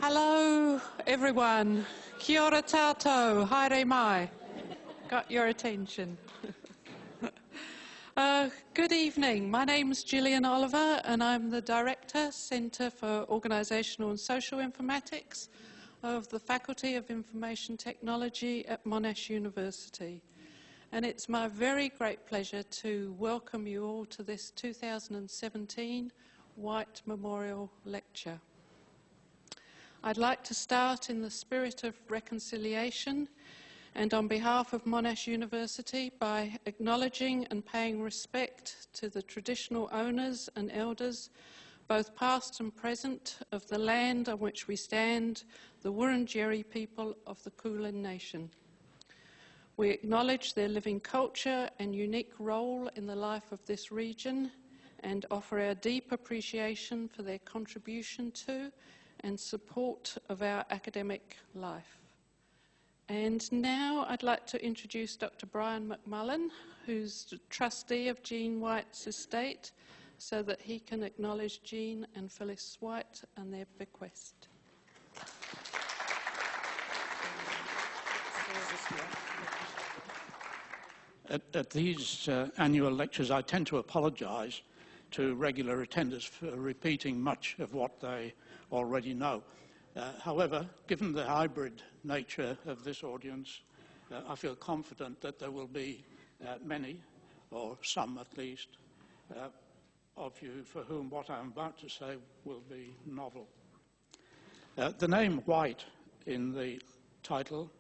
Hello, everyone. Kia ora tātou, haere mai. Got your attention. Good evening. My name's Gillian Oliver, and I'm the Director, Centre for Organisational and Social Informatics of the Faculty of Information Technology at Monash University. And it's my very great pleasure to welcome you all to this 2017 Whyte Memorial Lecture. I'd like to start in the spirit of reconciliation and on behalf of Monash University by acknowledging and paying respect to the traditional owners and elders, both past and present, of the land on which we stand, the Wurundjeri people of the Kulin Nation. We acknowledge their living culture and unique role in the life of this region and offer our deep appreciation for their contribution to and support of our academic life. And now I'd like to introduce Dr. Brian McMullin, who's the trustee of Jean Whyte's estate, so that he can acknowledge Jean and Phyllis Whyte and their bequest. At these annual lectures, I tend to apologise to regular attenders for repeating much of what they already know. However, given the hybrid nature of this audience, I feel confident that there will be many, or some at least, of you for whom what I'm about to say will be novel. The name Whyte in the title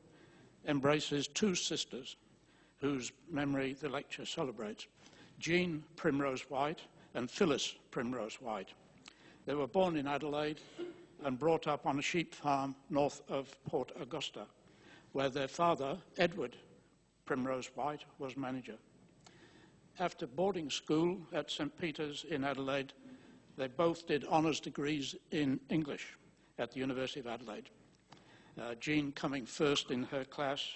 embraces two sisters whose memory the lecture celebrates, Jean Primrose Whyte and Phyllis Primrose Whyte. They were born in Adelaide and brought up on a sheep farm north of Port Augusta, where their father, Edward Primrose Whyte, was manager. After boarding school at St. Peter's in Adelaide, they both did honours degrees in English at the University of Adelaide. Jean coming first in her class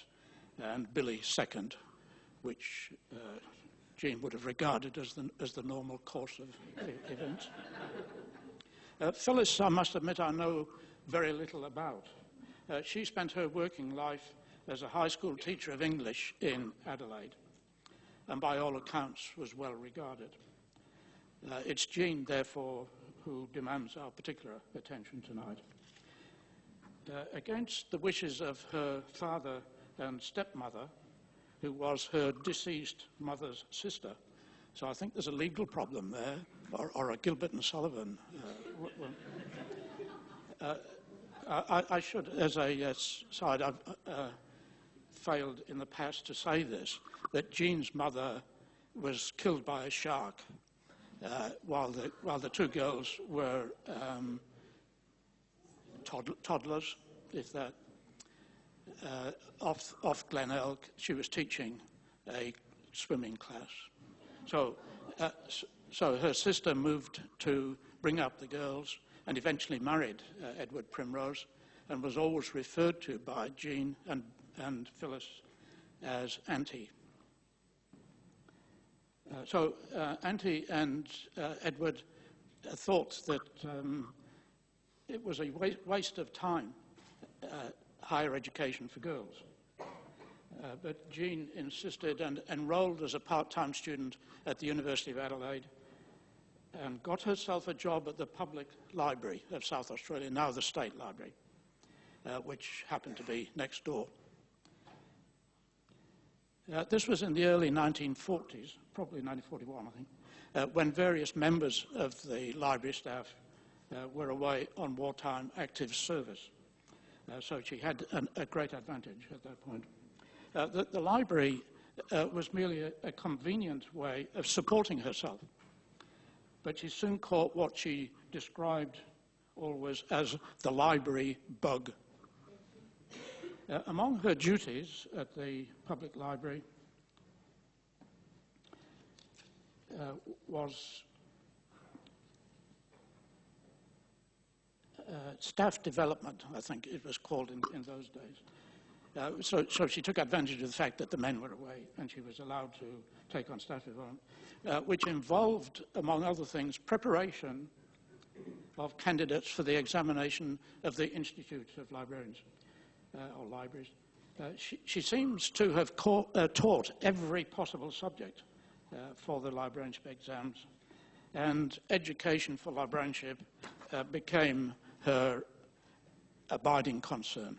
and Billy second, which Jean would have regarded as the normal course of events. Phyllis, I must admit, I know very little about. She spent her working life as a high school teacher of English in Adelaide, and by all accounts was well regarded. It's Jean, therefore, who demands our particular attention tonight. Against the wishes of her father and stepmother, who was her deceased mother's sister, so I think there's a legal problem there, or a Gilbert and Sullivan. I should, as a side, I've failed in the past to say this, that Jean's mother was killed by a shark while the two girls were toddlers, if that. Off Glen Elk, she was teaching a swimming class. So her sister moved to bring up the girls and eventually married Edward Primrose and was always referred to by Jean and Phyllis as Auntie. So Auntie and Edward thought that it was a waste of time, higher education for girls. But Jean insisted and enrolled as a part-time student at the University of Adelaide and got herself a job at the Public Library of South Australia, now the State Library, which happened to be next door. This was in the early 1940s, probably 1941, I think, when various members of the library staff were away on wartime active service. So she had a great advantage at that point. The library was merely a convenient way of supporting herself, but she soon caught what she described always as the library bug. Among her duties at the public library was staff development, I think it was called in those days. So she took advantage of the fact that the men were away and she was allowed to take on staff development, which involved, among other things, preparation of candidates for the examination of the Institute of Librarians or Libraries. She seems to have taught every possible subject for the librarianship exams, and education for librarianship became her abiding concern.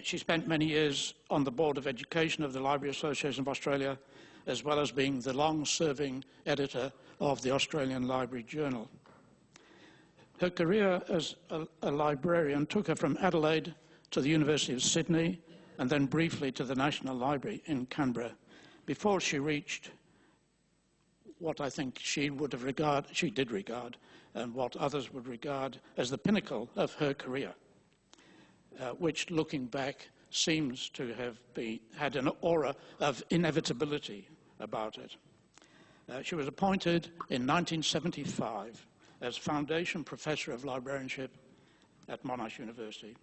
She spent many years on the Board of Education of the Library Association of Australia, as well as being the long-serving editor of the Australian Library Journal. Her career as a librarian took her from Adelaide to the University of Sydney and then briefly to the National Library in Canberra before she reached what I think she did regard, and what others would regard as the pinnacle of her career, which, looking back, seems to have had an aura of inevitability about it. She was appointed in 1975 as Foundation Professor of Librarianship at Monash University,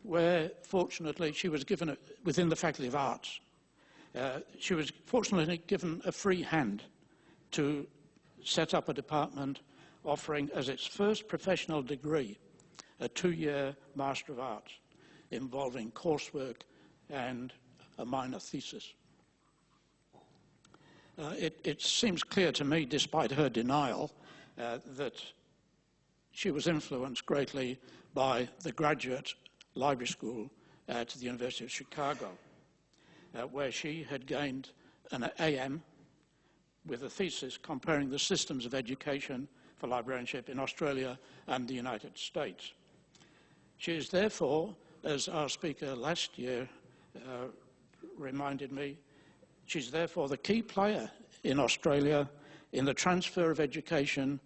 where, fortunately, she was given, within the Faculty of Arts, she was fortunately given a free hand to set up a department offering as its first professional degree a 2-year Master of Arts involving coursework and a minor thesis. It seems clear to me, despite her denial, that she was influenced greatly by the graduate library school at the University of Chicago, where she had gained an AM with a thesis comparing the systems of education for librarianship in Australia and the United States. She is therefore, as our speaker last year reminded me, she's therefore the key player in Australia in the transfer of education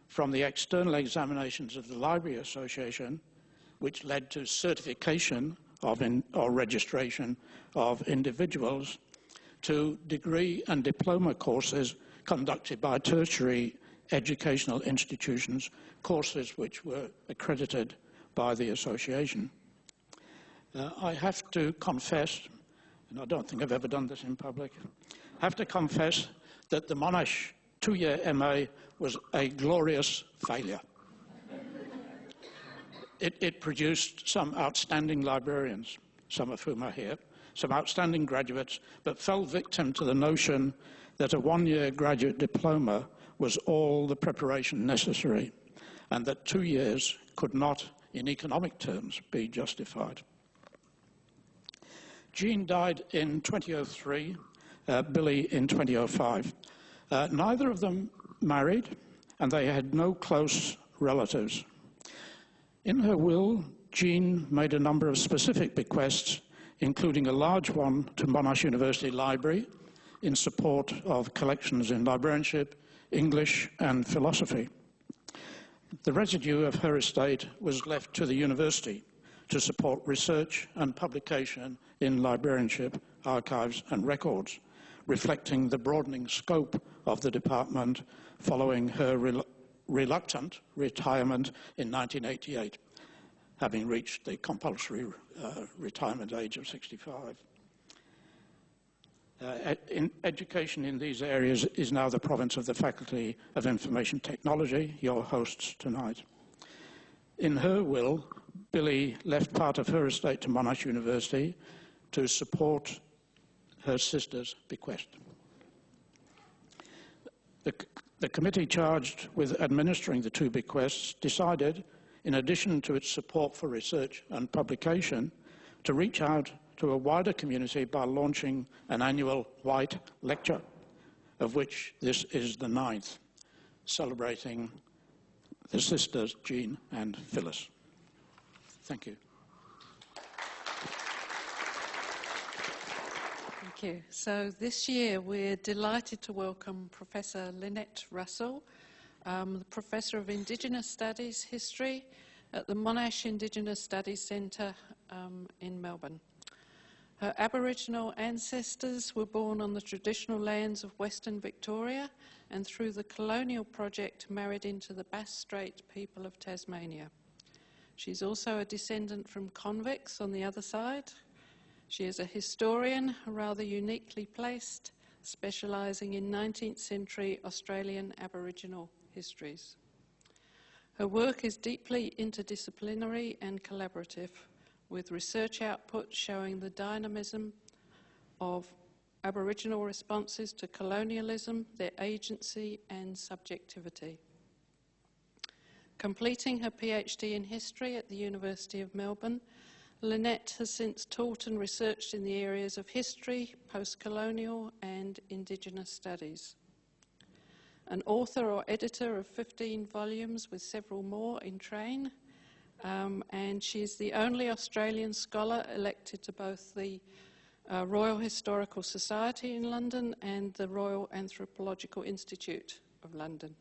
from the external examinations of the Library Association, which led to certification of or registration of individuals, to degree and diploma courses conducted by tertiary educational institutions, courses which were accredited by the association. I have to confess, and I don't think I've ever done this in public, I have to confess that the Monash 2-year MA was a glorious failure. It produced some outstanding librarians, some of whom are here, some outstanding graduates, but fell victim to the notion that a 1-year graduate diploma was all the preparation necessary, and that 2 years could not, in economic terms, be justified. Jean died in 2003, Billy in 2005. Neither of them married, and they had no close relatives. In her will, Jean made a number of specific bequests, including a large one to Monash University Library in support of collections in librarianship, English and philosophy. The residue of her estate was left to the university to support research and publication in librarianship, archives and records, reflecting the broadening scope of the department following her reluctant retirement in 1988, having reached the compulsory retirement age of 65. Education in these areas is now the province of the Faculty of Information Technology, your hosts tonight. In her will, Billy left part of her estate to Monash University to support her sister's bequest. The committee charged with administering the 2 bequests decided, in addition to its support for research and publication, to reach out to a wider community by launching an annual Whyte lecture, of which this is the 9th, celebrating the sisters Jean and Phyllis. Thank you. Thank you. So this year we're delighted to welcome Professor Lynette Russell, the Professor of Indigenous Studies History at the Monash Indigenous Studies Centre in Melbourne. Her Aboriginal ancestors were born on the traditional lands of Western Victoria and through the colonial project married into the Bass Strait people of Tasmania. She's also a descendant from convicts on the other side. She is a historian, rather uniquely placed, specialising in 19th century Australian Aboriginal histories. Her work is deeply interdisciplinary and collaborative, with research output showing the dynamism of Aboriginal responses to colonialism, their agency and subjectivity. Completing her PhD in history at the University of Melbourne, Lynette has since taught and researched in the areas of history, post-colonial and Indigenous studies. An author or editor of 15 volumes with several more in train, and she is the only Australian scholar elected to both the Royal Historical Society in London and the Royal Anthropological Institute of London.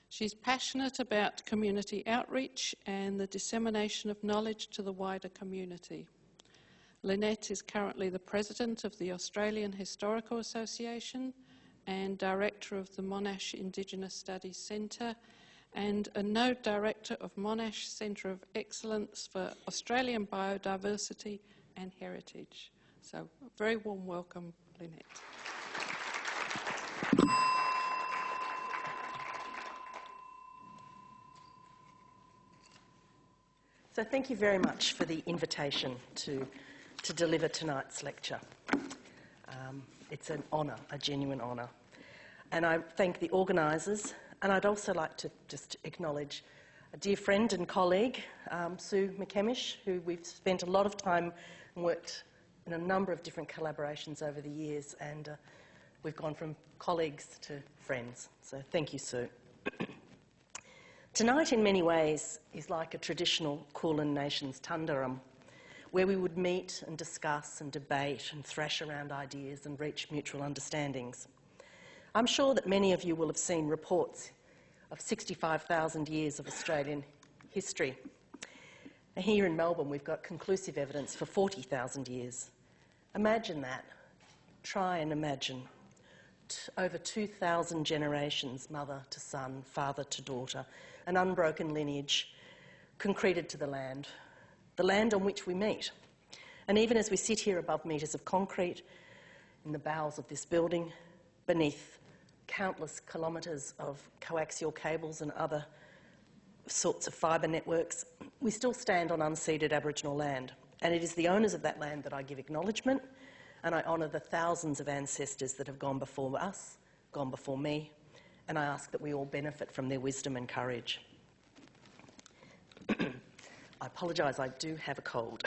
She's passionate about community outreach and the dissemination of knowledge to the wider community. Lynette is currently the President of the Australian Historical Association and Director of the Monash Indigenous Studies Centre and a Node Director of Monash Centre of Excellence for Australian Biodiversity and Heritage. So, a very warm welcome, Lynette. So thank you very much for the invitation to deliver tonight's lecture. It's an honour, a genuine honour. And I thank the organisers, and I'd also like to just acknowledge a dear friend and colleague, Sue McKemish, who we've spent a lot of time and worked in a number of different collaborations over the years, and we've gone from colleagues to friends. So thank you, Sue. Tonight, in many ways, is like a traditional Kulin Nations Tandaram, where we would meet and discuss and debate and thrash around ideas and reach mutual understandings. I'm sure that many of you will have seen reports of 65,000 years of Australian history. Here in Melbourne, we've got conclusive evidence for 40,000 years. Imagine that. Try and imagine. Over 2,000 generations, mother to son, father to daughter, an unbroken lineage, concreted to the land on which we meet. And even as we sit here above metres of concrete, in the bowels of this building, beneath countless kilometres of coaxial cables and other sorts of fibre networks, we still stand on unceded Aboriginal land. And it is the owners of that land that I give acknowledgement, and I honour the thousands of ancestors that have gone before us, gone before me, and I ask that we all benefit from their wisdom and courage. I apologise, I do have a cold.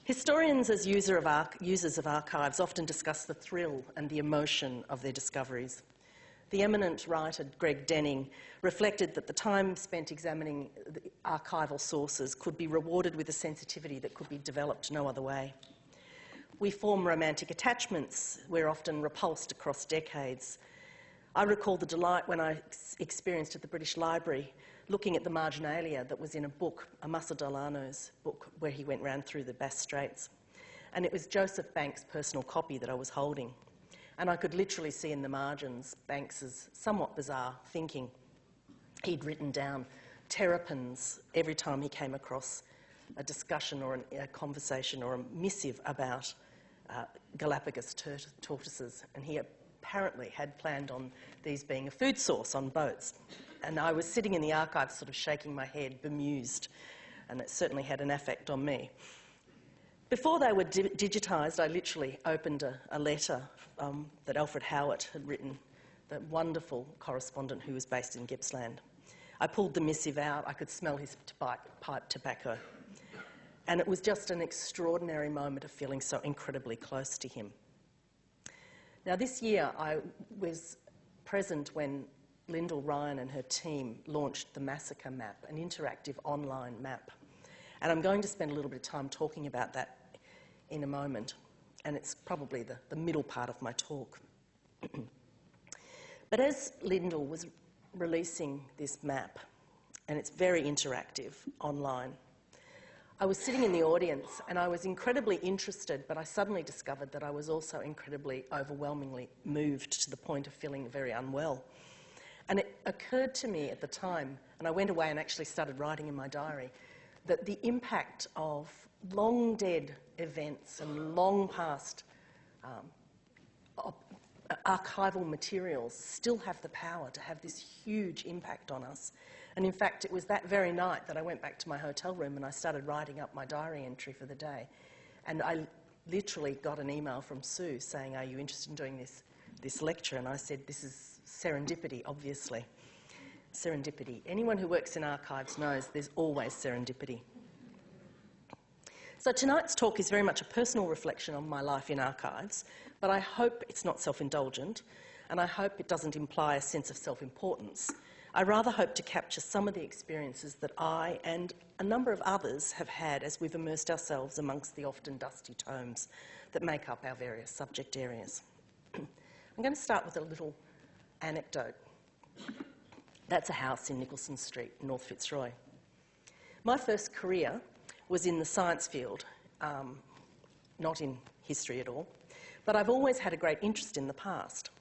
Historians, as users of archives, often discuss the thrill and the emotion of their discoveries. The eminent writer Greg Denning reflected that the time spent examining the archival sources could be rewarded with a sensitivity that could be developed no other way. We form romantic attachments. We're often repulsed across decades. I recall the delight when I experienced at the British Library looking at the marginalia that was in a book, Amasa Delano's book, where he went round through the Bass Straits. And it was Joseph Banks' personal copy that I was holding. And I could literally see in the margins Banks's somewhat bizarre thinking. He'd written down terrapins every time he came across a discussion or a conversation or a missive about Galapagos tortoises, and he apparently had planned on these being a food source on boats. And I was sitting in the archive sort of shaking my head, bemused, and it certainly had an effect on me. Before they were digitised, I literally opened a letter that Alfred Howitt had written, the wonderful correspondent who was based in Gippsland. I pulled the missive out. I could smell his pipe tobacco. And it was just an extraordinary moment of feeling so incredibly close to him. Now, this year I was present when Lyndall Ryan and her team launched the Massacre Map, an interactive online map. And I'm going to spend a little bit of time talking about that in a moment. And it's probably the middle part of my talk. But as Lyndall was releasing this map, and it's very interactive online, I was sitting in the audience and I was incredibly interested, but I suddenly discovered that I was also incredibly, overwhelmingly moved to the point of feeling very unwell. And it occurred to me at the time, and I went away and actually started writing in my diary, that the impact of long dead events and long past archival materials still have the power to have this huge impact on us. And in fact, it was that very night that I went back to my hotel room and I started writing up my diary entry for the day. And I literally got an email from Sue saying, "Are you interested in doing this lecture?" And I said, "This is serendipity, obviously." Serendipity. Anyone who works in archives knows there's always serendipity. So tonight's talk is very much a personal reflection on my life in archives, but I hope it's not self-indulgent, and I hope it doesn't imply a sense of self-importance. I rather hope to capture some of the experiences that I and a number of others have had as we've immersed ourselves amongst the often dusty tomes that make up our various subject areas. I'm going to start with a little anecdote. That's a house in Nicholson Street, North Fitzroy. My first career was in the science field, not in history at all, but I've always had a great interest in the past.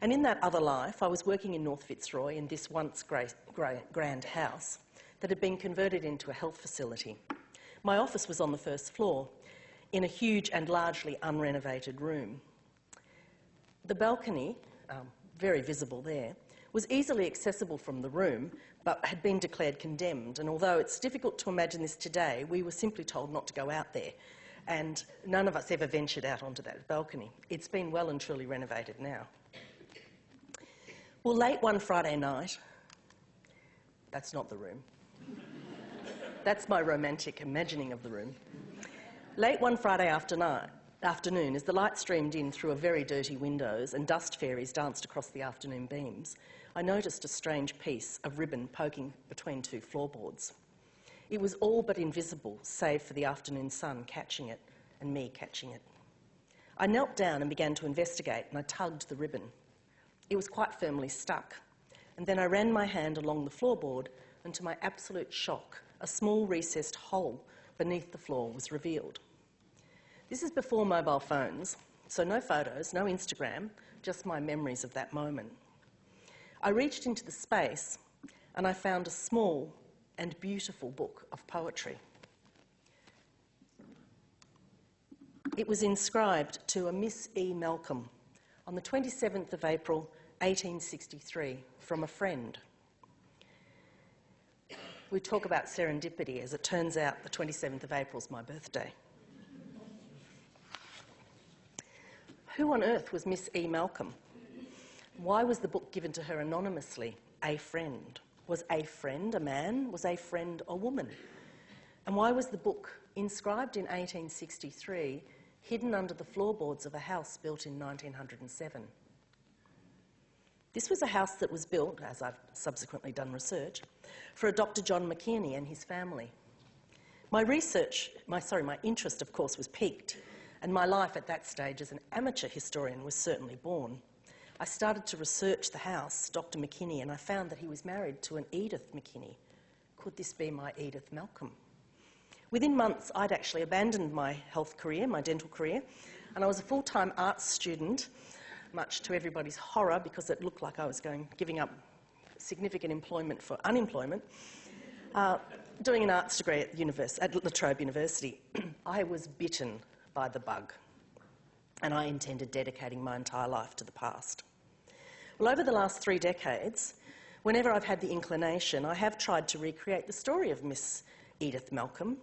And in that other life, I was working in North Fitzroy in this once grand house that had been converted into a health facility. My office was on the first floor in a huge and largely unrenovated room. The balcony, very visible there, was easily accessible from the room, but had been declared condemned. And although it's difficult to imagine this today, we were simply told not to go out there. And none of us ever ventured out onto that balcony. It's been well and truly renovated now. Well, late one Friday night, that's not the room. That's my romantic imagining of the room. Late one Friday afternoon, as the light streamed in through a very dirty windows and dust fairies danced across the afternoon beams, I noticed a strange piece of ribbon poking between two floorboards. It was all but invisible, save for the afternoon sun catching it and me catching it. I knelt down and began to investigate, and I tugged the ribbon. It was quite firmly stuck, and then I ran my hand along the floorboard, and to my absolute shock, a small recessed hole beneath the floor was revealed. This is before mobile phones, so no photos, no Instagram, just my memories of that moment. I reached into the space and I found a small and beautiful book of poetry. It was inscribed to a Miss E. Malcolm on the 27th of April, 1863, from a friend. We talk about serendipity. As it turns out, the 27th of April is my birthday. Who on earth was Miss E. Malcolm? Why was the book given to her anonymously? A friend. Was a friend a man? Was a friend a woman? And why was the book, inscribed in 1863, hidden under the floorboards of a house built in 1907? This was a house that was built, as I've subsequently done research, for a Dr. John McKinney and his family. My interest, of course, was piqued, and my life at that stage as an amateur historian was certainly born. I started to research the house, Dr. McKinney, and I found that he was married to an Edith McKinney. Could this be my Edith Malcolm? Within months, I'd actually abandoned my health career, my dental career, and I was a full-time arts student, much to everybody's horror because it looked like I was giving up significant employment for unemployment, doing an arts degree at La Trobe University. I was bitten by the bug, and I intended dedicating my entire life to the past. Well, over the last 3 decades, whenever I've had the inclination, I have tried to recreate the story of Miss Edith Malcolm.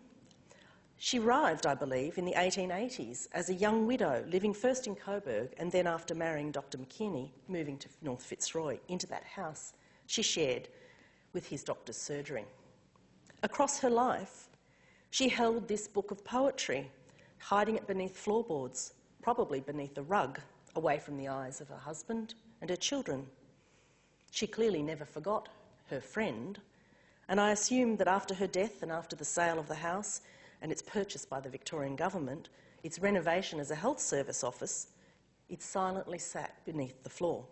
She arrived, I believe, in the 1880s as a young widow, living first in Coburg and then, after marrying Dr. McKinney, moving to North Fitzroy, into that house she shared with his doctor's surgery. Across her life, she held this book of poetry, hiding it beneath floorboards, probably beneath a rug, away from the eyes of her husband and her children. She clearly never forgot her friend, and I assume that after her death and after the sale of the house and its purchase by the Victorian government, its renovation as a health service office, it silently sat beneath the floor.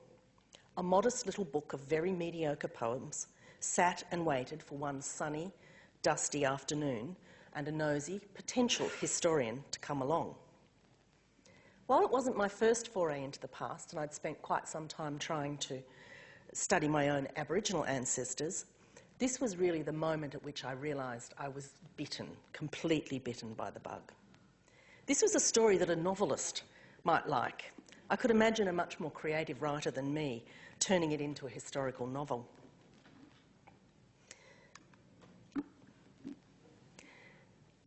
A modest little book of very mediocre poems sat and waited for one sunny, dusty afternoon and a nosy, potential historian to come along. While it wasn't my first foray into the past, and I'd spent quite some time trying to study my own Aboriginal ancestors, this was really the moment at which I realised I was bitten, completely bitten by the bug. This was a story that a novelist might like. I could imagine a much more creative writer than me turning it into a historical novel.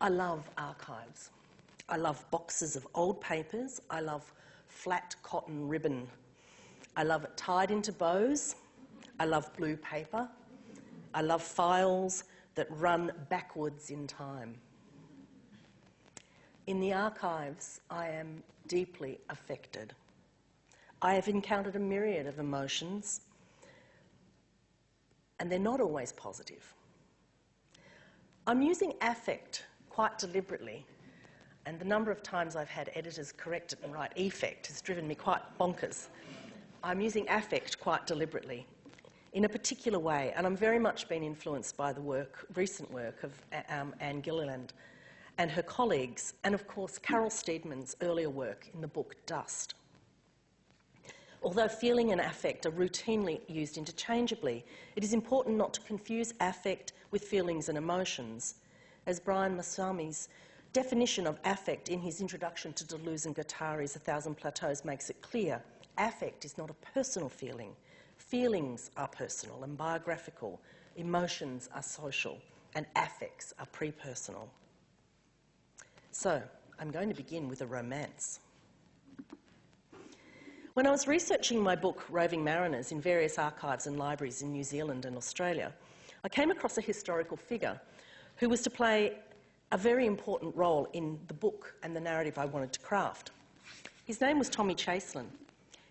I love archives. I love boxes of old papers. I love flat cotton ribbon. I love it tied into bows. I love blue paper. I love files that run backwards in time. In the archives, I am deeply affected. I have encountered a myriad of emotions, and they're not always positive. I'm using affect quite deliberately, and the number of times I've had editors correct it and write effect has driven me quite bonkers. I'm using affect quite deliberately in a particular way, and I'm very much been influenced by the recent work of Anne Gillian and her colleagues, and of course Carol Steedman's earlier work in the book Dust. Although feeling and affect are routinely used interchangeably, it is important not to confuse affect with feelings and emotions. As Brian Masami's definition of affect in his introduction to Deleuze and Guattari's A Thousand Plateaus makes it clear, affect is not a personal feeling. Feelings are personal and biographical, emotions are social, and affects are pre-personal. So, I'm going to begin with a romance. When I was researching my book, Roving Mariners, in various archives and libraries in New Zealand and Australia, I came across a historical figure who was to play a very important role in the book and the narrative I wanted to craft. His name was Tommy Chaselin.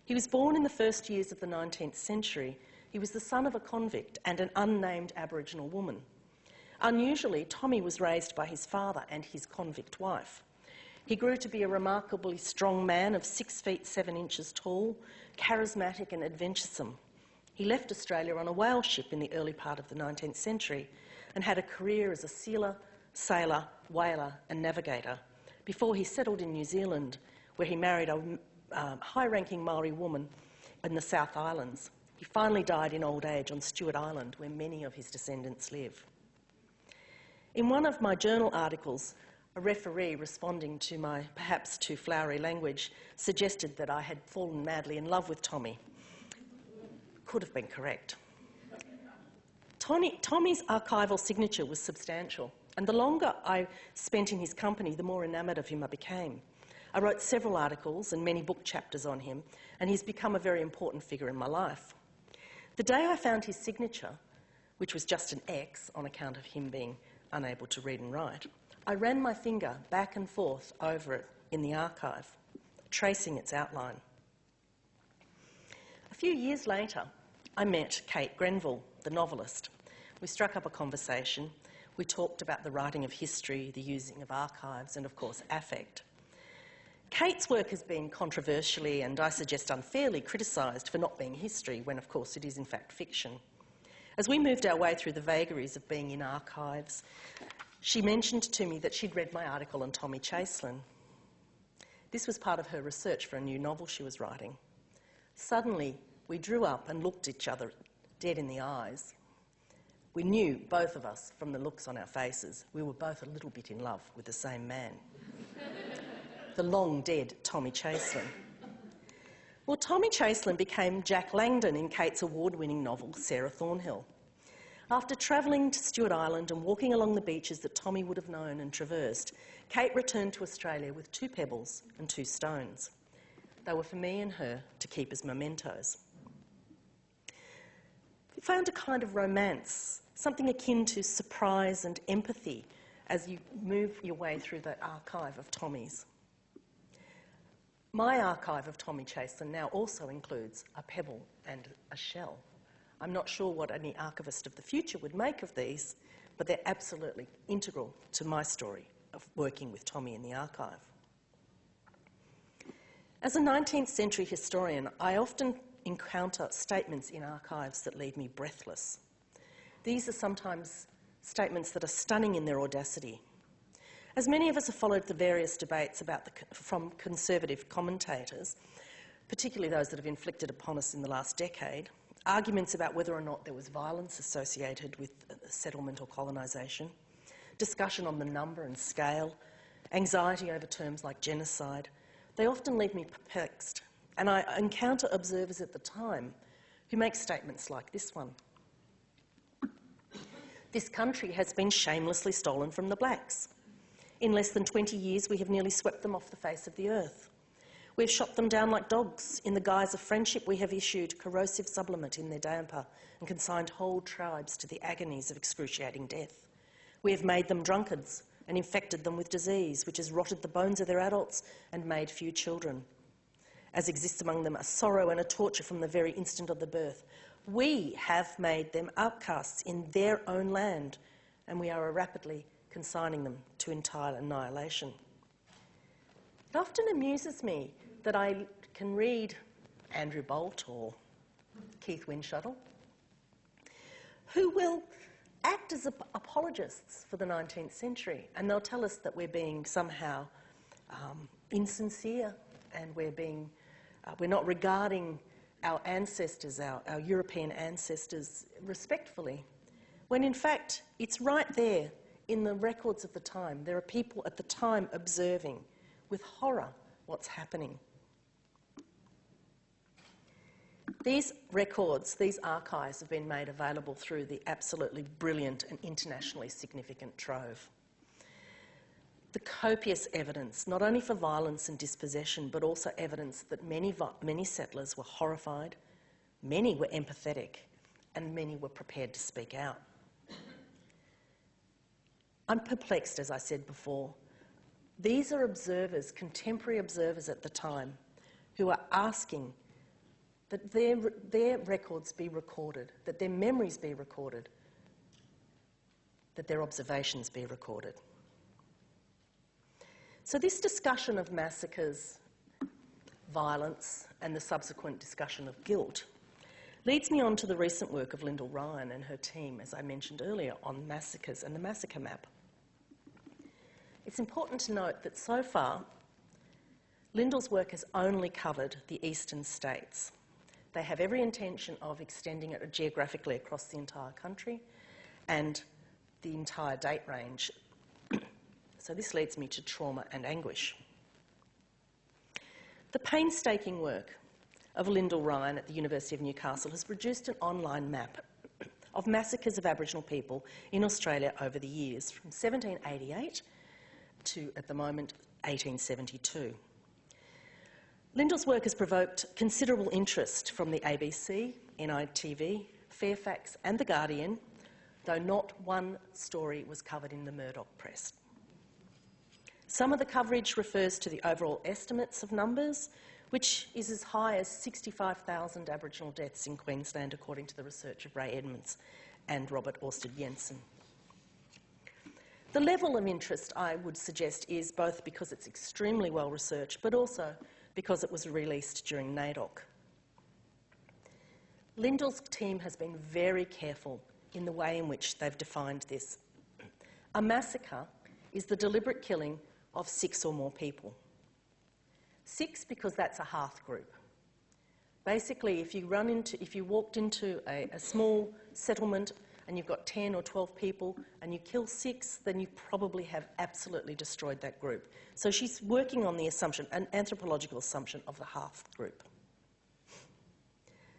He was born in the first years of the 19th century. He was the son of a convict and an unnamed Aboriginal woman. Unusually, Tommy was raised by his father and his convict wife. He grew to be a remarkably strong man of 6 feet 7 inches tall, charismatic and adventuresome. He left Australia on a whale ship in the early part of the 19th century and had a career as a sealer, sailor, whaler and navigator before he settled in New Zealand, where he married a high-ranking Maori woman in the South Islands. He finally died in old age on Stewart Island, where many of his descendants live. In one of my journal articles, a referee responding to my perhaps too flowery language suggested that I had fallen madly in love with Tommy. Could have been correct. Tommy's archival signature was substantial, and the longer I spent in his company, the more enamoured of him I became. I wrote several articles and many book chapters on him, and he's become a very important figure in my life. The day I found his signature, which was just an X on account of him being unable to read and write, I ran my finger back and forth over it in the archive, tracing its outline. A few years later, I met Kate Grenville, the novelist. We struck up a conversation. We talked about the writing of history, the using of archives, and of course, affect. Kate's work has been controversially, and I suggest unfairly, criticised for not being history, when of course it is in fact fiction. As we moved our way through the vagaries of being in archives, she mentioned to me that she'd read my article on Tommy Chaselin. This was part of her research for a new novel she was writing. Suddenly, we drew up and looked each other dead in the eyes. We knew, both of us, from the looks on our faces, we were both a little bit in love with the same man. The long-dead Tommy Chaselin. Well, Tommy Chaselin became Jack Langdon in Kate's award-winning novel, Sarah Thornhill. After travelling to Stewart Island and walking along the beaches that Tommy would have known and traversed, Kate returned to Australia with 2 pebbles and 2 stones. They were for me and her to keep as mementos. We found a kind of romance, something akin to surprise and empathy as you move your way through the archive of Tommy's. My archive of Tommy Chaselin now also includes a pebble and a shell. I'm not sure what any archivist of the future would make of these, but they're absolutely integral to my story of working with Tommy in the archive. As a 19th century historian, I often encounter statements in archives that leave me breathless. These are sometimes statements that are stunning in their audacity. As many of us have followed the various debates from conservative commentators, particularly those that have inflicted upon us in the last decade, arguments about whether or not there was violence associated with settlement or colonisation, discussion on the number and scale, anxiety over terms like genocide, they often leave me perplexed And I encounter observers at the time who make statements like this one. This country has been shamelessly stolen from the blacks. In less than 20 years, we have nearly swept them off the face of the earth. We've shot them down like dogs. In the guise of friendship, we have issued corrosive sublimate in their damper and consigned whole tribes to the agonies of excruciating death. We have made them drunkards and infected them with disease, which has rotted the bones of their adults and made few children. As exists among them a sorrow and a torture from the very instant of the birth. We have made them outcasts in their own land, and we are rapidly consigning them to entire annihilation. It often amuses me that I can read Andrew Bolt or Keith Windshuttle, who will act as apologists for the 19th century, and they'll tell us that we're being somehow insincere and we're not regarding our ancestors, our European ancestors, respectfully, when in fact it's right there in the records of the time. There are people at the time observing with horror what's happening. These records, these archives have been made available through the absolutely brilliant and internationally significant Trove. The copious evidence, not only for violence and dispossession, but also evidence that many settlers were horrified, many were empathetic, and many were prepared to speak out. I'm perplexed, as I said before. These are observers, contemporary observers at the time, who are asking that their records be recorded, that their memories be recorded, that their observations be recorded. So this discussion of massacres, violence, and the subsequent discussion of guilt leads me on to the recent work of Lyndall Ryan and her team, as I mentioned earlier, on massacres and the massacre map. It's important to note that so far, Lyndall's work has only covered the eastern states. They have every intention of extending it geographically across the entire country and the entire date range. So this leads me to trauma and anguish. The painstaking work of Lyndall Ryan at the University of Newcastle has produced an online map of massacres of Aboriginal people in Australia over the years, from 1788 to, at the moment, 1872. Lyndall's work has provoked considerable interest from the ABC, NITV, Fairfax and The Guardian, though not one story was covered in the Murdoch press. Some of the coverage refers to the overall estimates of numbers, which is as high as 65,000 Aboriginal deaths in Queensland, according to the research of Ray Edmonds and Robert Orsted Jensen. The level of interest, I would suggest, is both because it's extremely well researched, but also because it was released during NAIDOC. Lyndall's team has been very careful in the way in which they've defined this. A massacre is the deliberate killing of 6 or more people. 6 because that's a hearth group. Basically, if you walked into a small settlement and you've got 10 or 12 people and you kill 6, then you probably have absolutely destroyed that group. So she's working on the assumption, an anthropological assumption of the hearth group.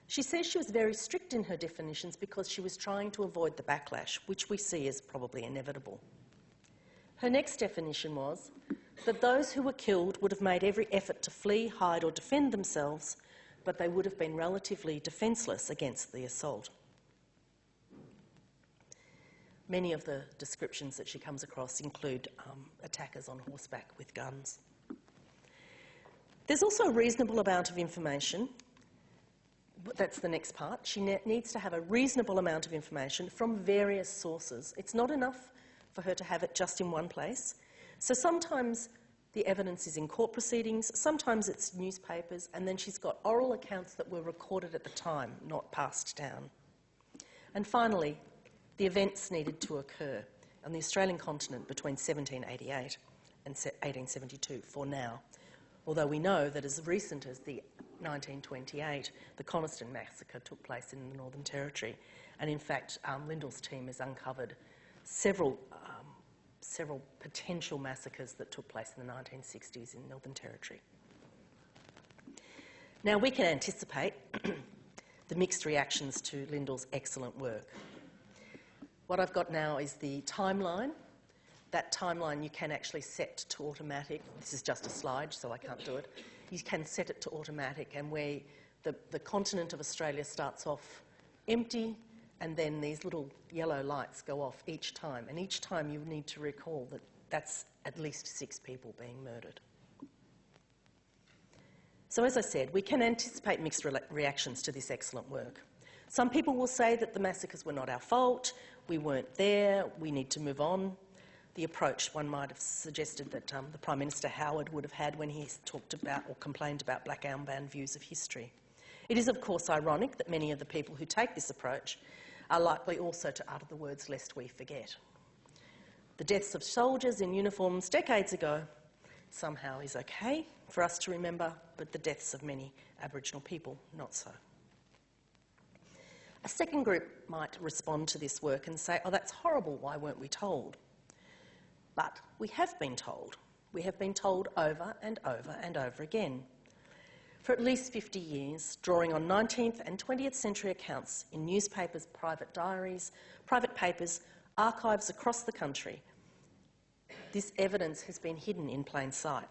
She says she was very strict in her definitions because she was trying to avoid the backlash, which we see as probably inevitable. Her next definition was that those who were killed would have made every effort to flee, hide or defend themselves, but they would have been relatively defenceless against the assault. Many of the descriptions that she comes across include attackers on horseback with guns. There's also a reasonable amount of information. That's the next part. She needs to have a reasonable amount of information from various sources. It's not enough for her to have it just in one place. So sometimes the evidence is in court proceedings, sometimes it's newspapers, and then she's got oral accounts that were recorded at the time, not passed down. And finally, the events needed to occur on the Australian continent between 1788 and 1872 for now, although we know that as recent as the 1928, the Coniston massacre took place in the Northern Territory, and in fact Lyndall's team has uncovered several potential massacres that took place in the 1960s in Northern Territory. Now, we can anticipate the mixed reactions to Lyndall's excellent work. What I've got now is the timeline. That timeline you can actually set to automatic. This is just a slide, so I can't do it. You can set it to automatic, and where the continent of Australia starts off empty, and then these little yellow lights go off each time. And each time you need to recall that that's at least 6 people being murdered. So as I said, we can anticipate mixed reactions to this excellent work. Some people will say that the massacres were not our fault, we weren't there, we need to move on. The approach one might have suggested that the Prime Minister Howard would have had when he talked about or complained about black armband views of history. It is, of course, ironic that many of the people who take this approach are likely also to utter the words "lest we forget." The deaths of soldiers in uniforms decades ago somehow is okay for us to remember, but the deaths of many Aboriginal people, not so. A second group might respond to this work and say, "Oh, that's horrible, why weren't we told?" But we have been told. We have been told over and over and over again. For at least 50 years, drawing on 19th and 20th century accounts in newspapers, private diaries, private papers, archives across the country, this evidence has been hidden in plain sight.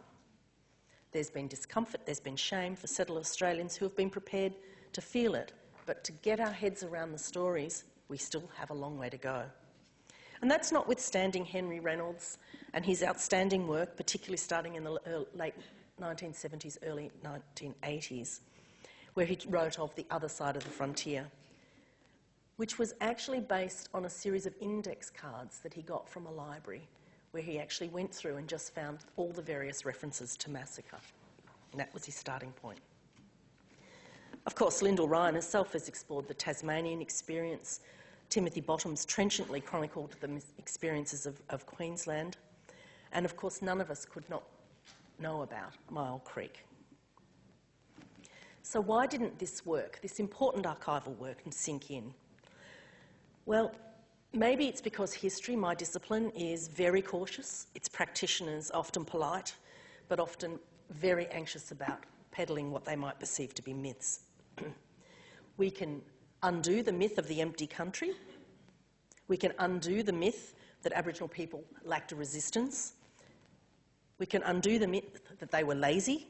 There's been discomfort, there's been shame for settler Australians who have been prepared to feel it, but to get our heads around the stories, we still have a long way to go. And that's notwithstanding Henry Reynolds and his outstanding work, particularly starting in the late 1970s, early 1980s, where he wrote of the other side of the frontier, which was actually based on a series of index cards that he got from a library, where he actually went through and just found all the various references to massacre. And that was his starting point. Of course, Lyndall Ryan herself has explored the Tasmanian experience. Timothy Bottoms trenchantly chronicled the experiences of Queensland. And of course, none of us could not know about Myall Creek. So why didn't this work, this important archival work, sink in? Well, maybe it's because history, my discipline, is very cautious. Its practitioners often polite, but often very anxious about peddling what they might perceive to be myths. We can undo the myth of the empty country. We can undo the myth that Aboriginal people lacked a resistance. We can undo the myth that they were lazy,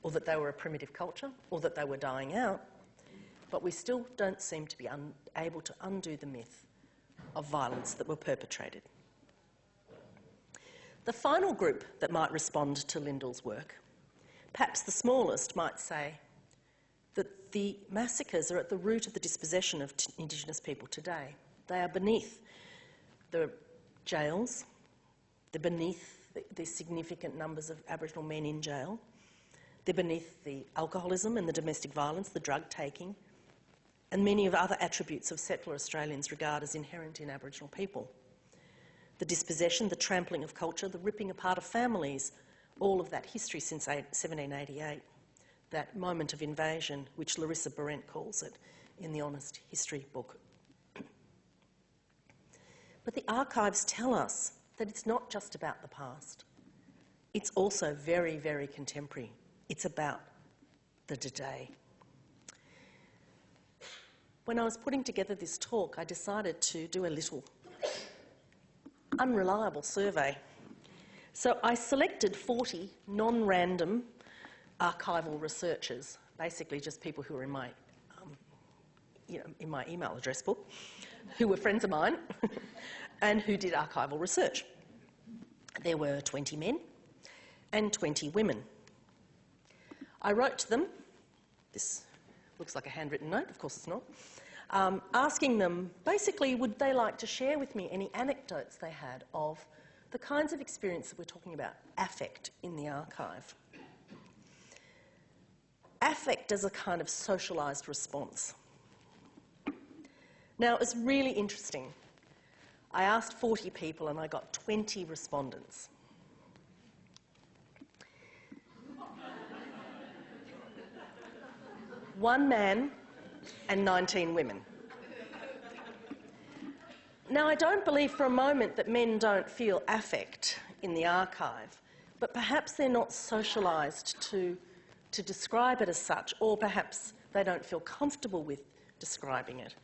or that they were a primitive culture, or that they were dying out, but we still don't seem to be able to undo the myth of violence that were perpetrated. The final group that might respond to Lyndall's work, perhaps the smallest, might say that the massacres are at the root of the dispossession of Indigenous people today. They are beneath the jails, they're beneath the significant numbers of Aboriginal men in jail, they're beneath the alcoholism and the domestic violence, the drug taking, and many of other attributes of settler Australians regard as inherent in Aboriginal people. The dispossession, the trampling of culture, the ripping apart of families, all of that history since 1788, that moment of invasion, which Larissa Berendt calls it in the Honest History book. But the archives tell us that it's not just about the past. It's also very, very contemporary. It's about the today. When I was putting together this talk, I decided to do a little unreliable survey. So I selected 40 non-random archival researchers, basically just people who are in my, in my email address book, who were friends of mine and who did archival research. There were 20 men and 20 women. I wrote to them, this looks like a handwritten note, of course it's not, asking them basically would they like to share with me any anecdotes they had of the kinds of experience that we're talking about, affect in the archive. Affect as a kind of socialised response. Now, it was really interesting. I asked 40 people and I got 20 respondents. One man and 19 women. Now, I don't believe for a moment that men don't feel affect in the archive, but perhaps they're not socialised to to describe it as such, or perhaps they don't feel comfortable with describing it.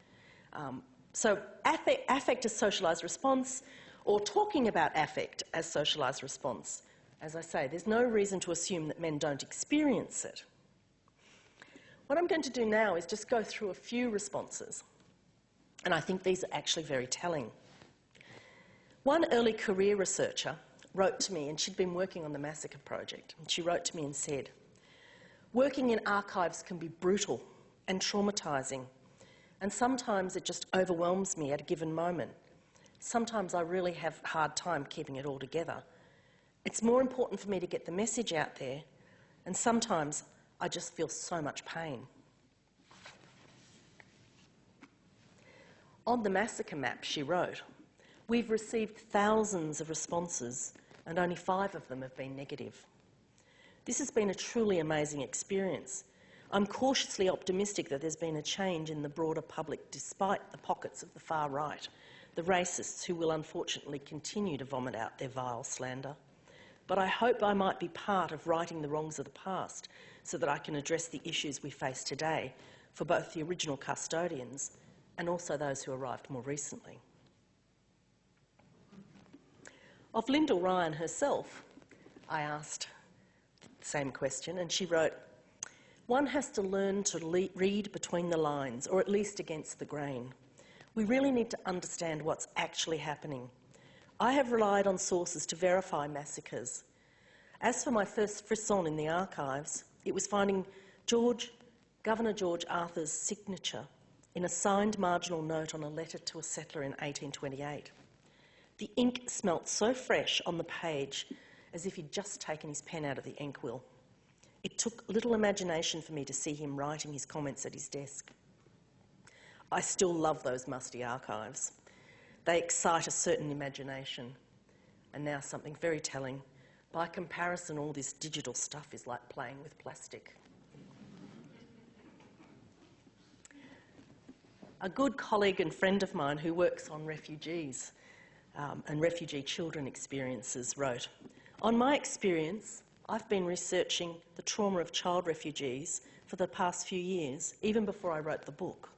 So affect as socialised response, or talking about affect as socialised response. As I say, there's no reason to assume that men don't experience it. What I'm going to do now is just go through a few responses, and I think these are actually very telling. One early career researcher wrote to me, and she'd been working on the Massacre Project, and she wrote to me and said, "Working in archives can be brutal and traumatising, and sometimes it just overwhelms me at a given moment. Sometimes I really have a hard time keeping it all together. It's more important for me to get the message out there, and sometimes I just feel so much pain." On the massacre map, she wrote, "We've received thousands of responses and only 5 of them have been negative. This has been a truly amazing experience. I'm cautiously optimistic that there's been a change in the broader public despite the pockets of the far right, the racists who will unfortunately continue to vomit out their vile slander. But I hope I might be part of righting the wrongs of the past so that I can address the issues we face today for both the original custodians and also those who arrived more recently." Of Lyndall Ryan herself, I asked the same question, and she wrote, "One has to learn to read between the lines, or at least against the grain. We really need to understand what's actually happening. I have relied on sources to verify massacres. As for my first frisson in the archives, it was finding Governor George Arthur's signature in a signed marginal note on a letter to a settler in 1828. The ink smelt so fresh on the page as if he'd just taken his pen out of the inkwell. It took little imagination for me to see him writing his comments at his desk. I still love those musty archives. They excite a certain imagination. And now something very telling. By comparison, all this digital stuff is like playing with plastic." A good colleague and friend of mine who works on refugees and refugee children experiences wrote, "On my experience, I've been researching the trauma of child refugees for the past few years, even before I wrote the book.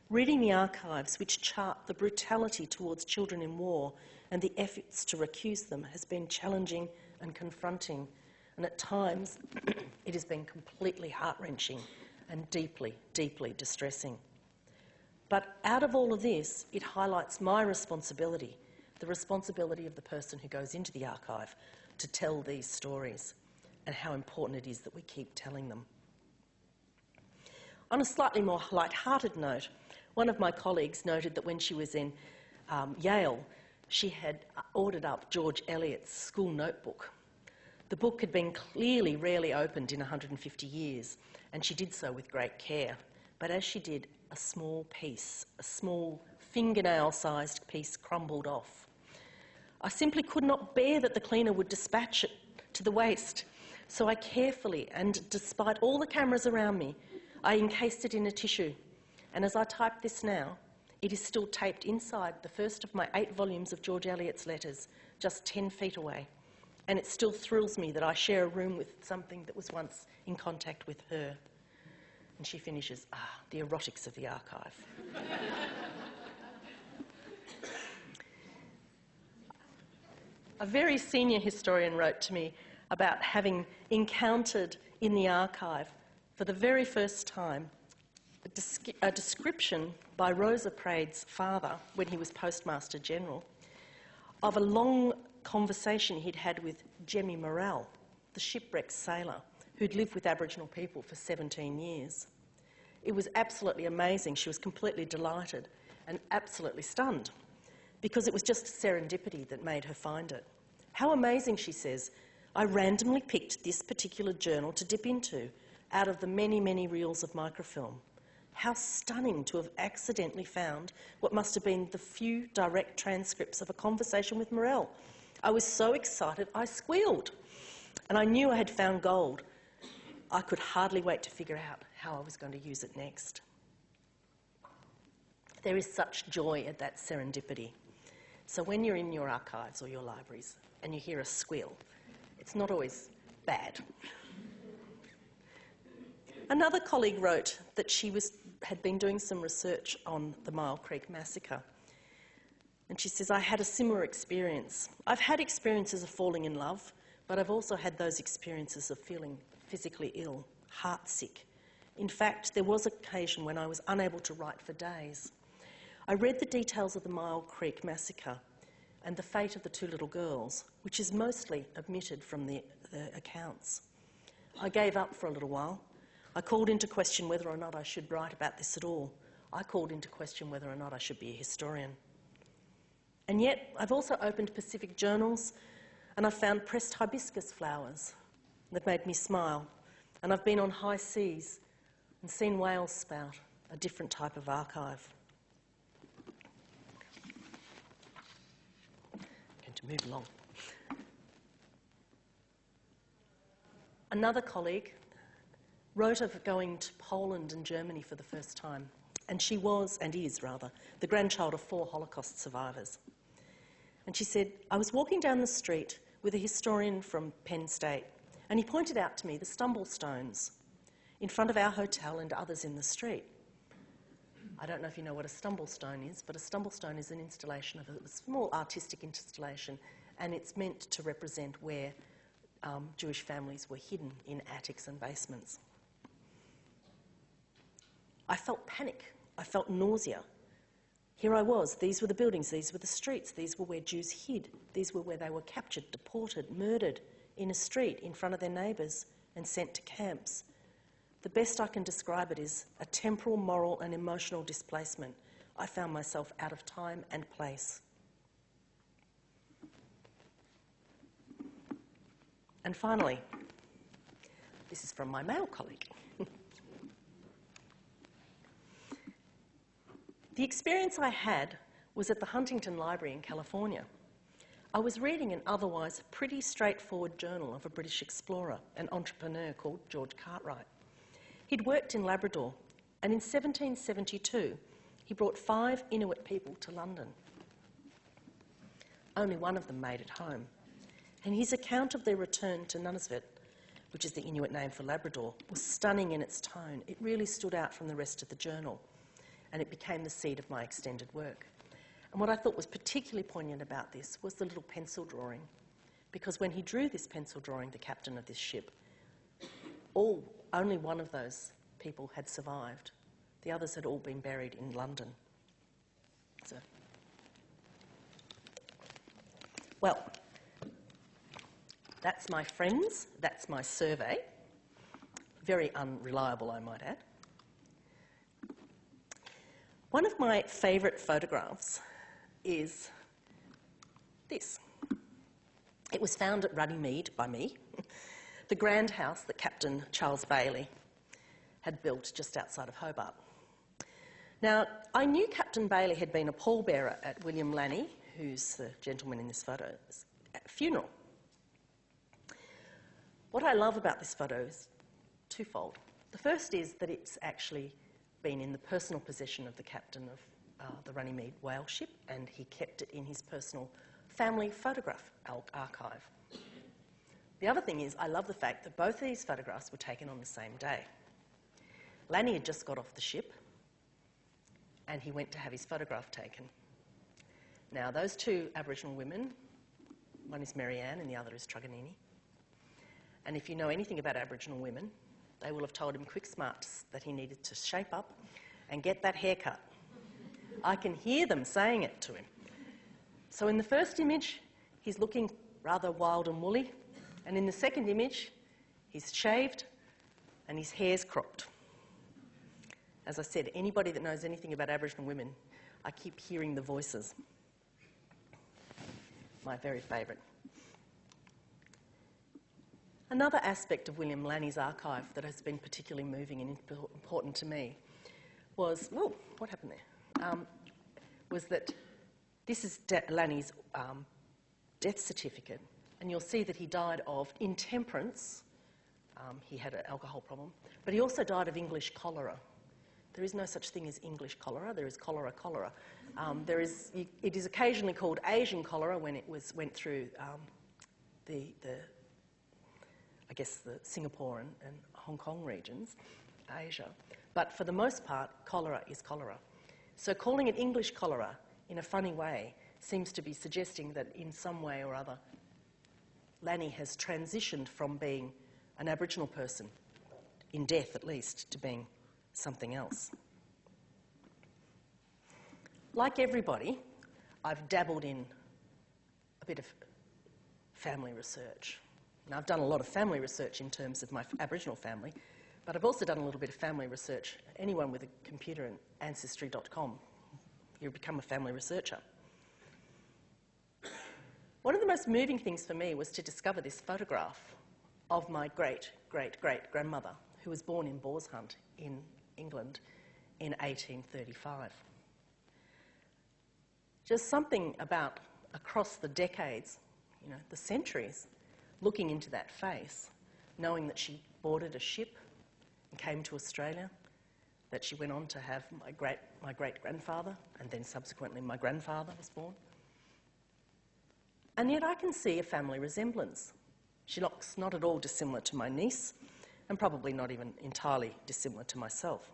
Reading the archives which chart the brutality towards children in war and the efforts to recuse them has been challenging and confronting, and at times it has been completely heart-wrenching and deeply, deeply distressing. But out of all of this, it highlights my responsibility, the responsibility of the person who goes into the archive to tell these stories, and how important it is that we keep telling them." On a slightly more light-hearted note, one of my colleagues noted that when she was in Yale, she had ordered up George Eliot's school notebook. The book had been clearly rarely opened in 150 years, and she did so with great care. But as she did, a small piece, a small fingernail-sized piece crumbled off. "I simply could not bear that the cleaner would dispatch it to the waste, so I carefully, and despite all the cameras around me, I encased it in a tissue. And as I type this now, it is still taped inside the first of my 8 volumes of George Eliot's letters, just 10 feet away. And it still thrills me that I share a room with something that was once in contact with her." And she finishes, "The erotics of the archive." A very senior historian wrote to me about having encountered in the archive for the very first time a description by Rosa Praed's father, when he was Postmaster General, of a long conversation he'd had with Jemmy Morrell, the shipwrecked sailor who'd lived with Aboriginal people for 17 years. It was absolutely amazing. She was completely delighted and absolutely stunned, because it was just serendipity that made her find it. "How amazing," she says, "I randomly picked this particular journal to dip into out of the many, many reels of microfilm. How stunning to have accidentally found what must have been the few direct transcripts of a conversation with Morrell. I was so excited I squealed, and I knew I had found gold. I could hardly wait to figure out how I was going to use it next." There is such joy at that serendipity. So when you're in your archives or your libraries and you hear a squeal, it's not always bad. Another colleague wrote that she had been doing some research on the Mile Creek massacre. And she says, I had a similar experience. I've had experiences of falling in love, but I've also had those experiences of feeling physically ill, heartsick. In fact, there was an occasion when I was unable to write for days. I read the details of the Mile Creek massacre and the fate of the two little girls, which is mostly omitted from the accounts. I gave up for a little while. I called into question whether or not I should write about this at all. I called into question whether or not I should be a historian. And yet, I've also opened Pacific journals and I've found pressed hibiscus flowers that made me smile. And I've been on high seas and seen whales spout, a different type of archive. I'm going to move along. Another colleague wrote of going to Poland and Germany for the first time. And she was, and is rather, the grandchild of 4 Holocaust survivors. And she said, I was walking down the street with a historian from Penn State, and he pointed out to me the stumble stones in front of our hotel and others in the street. I don't know if you know what a stumble stone is, but a stumble stone is an installation of a small artistic installation, and it's meant to represent where Jewish families were hidden in attics and basements. I felt panic. I felt nausea. Here I was. These were the buildings. These were the streets. These were where Jews hid. These were where they were captured, deported, murdered in a street in front of their neighbours and sent to camps. The best I can describe it is a temporal, moral and emotional displacement. I found myself out of time and place. And finally, this is from my male colleague. The experience I had was at the Huntington Library in California. I was reading an otherwise pretty straightforward journal of a British explorer, an entrepreneur called George Cartwright. He'd worked in Labrador, and in 1772, he brought 5 Inuit people to London. Only one of them made it home. And his account of their return to Nunavut, which is the Inuit name for Labrador, was stunning in its tone. It really stood out from the rest of the journal, and it became the seed of my extended work. And what I thought was particularly poignant about this was the little pencil drawing, because when he drew this pencil drawing, the captain of this ship, only one of those people had survived. The others had all been buried in London. So, well, that's my friends, that's my survey. Very unreliable, I might add. One of my favourite photographs is this. It was found at Runnymede by me, the grand house that Captain Charles Bailey had built just outside of Hobart. Now, I knew Captain Bailey had been a pallbearer at William Lanny, who's the gentleman in this photo's funeral. What I love about this photo is twofold. The first is that it's actually been in the personal possession of the captain of the Runnymede whale ship, and he kept it in his personal family photograph archive. The other thing is I love the fact that both of these photographs were taken on the same day. Lanny had just got off the ship and he went to have his photograph taken. Now, those 2 Aboriginal women, one is Marianne and the other is Truganini, and if you know anything about Aboriginal women, they will have told him quick smarts that he needed to shape up and get that haircut. I can hear them saying it to him. So in the first image, he's looking rather wild and woolly, and in the second image, he's shaved and his hair's cropped. As I said, anybody that knows anything about Aboriginal women, I keep hearing the voices. My very favourite. Another aspect of William Lanny's archive that has been particularly moving and important to me was, whoa, what happened there? Was that this is Lanny's death certificate, and you'll see that he died of intemperance. He had an alcohol problem, but he also died of English cholera. There is no such thing as English cholera. There is cholera. It is occasionally called Asian cholera when it went through the Singapore and Hong Kong regions. Asia. But for the most part, cholera is cholera. So calling it English cholera in a funny way seems to be suggesting that in some way or other, Lanny has transitioned from being an Aboriginal person, in death at least, to being something else. Like everybody, I've dabbled in a bit of family research. And I've done a lot of family research in terms of my Aboriginal family, but I've also done a little bit of family research. Anyone with a computer and ancestry.com, you become a family researcher. One of the most moving things for me was to discover this photograph of my great-great-great-grandmother, who was born in Boar's Hunt in England in 1835. Just something about across the decades, you know, the centuries, looking into that face, knowing that she boarded a ship and came to Australia, that she went on to have my great-grandfather, and then subsequently my grandfather was born. And yet I can see a family resemblance. She looks not at all dissimilar to my niece, and probably not even entirely dissimilar to myself.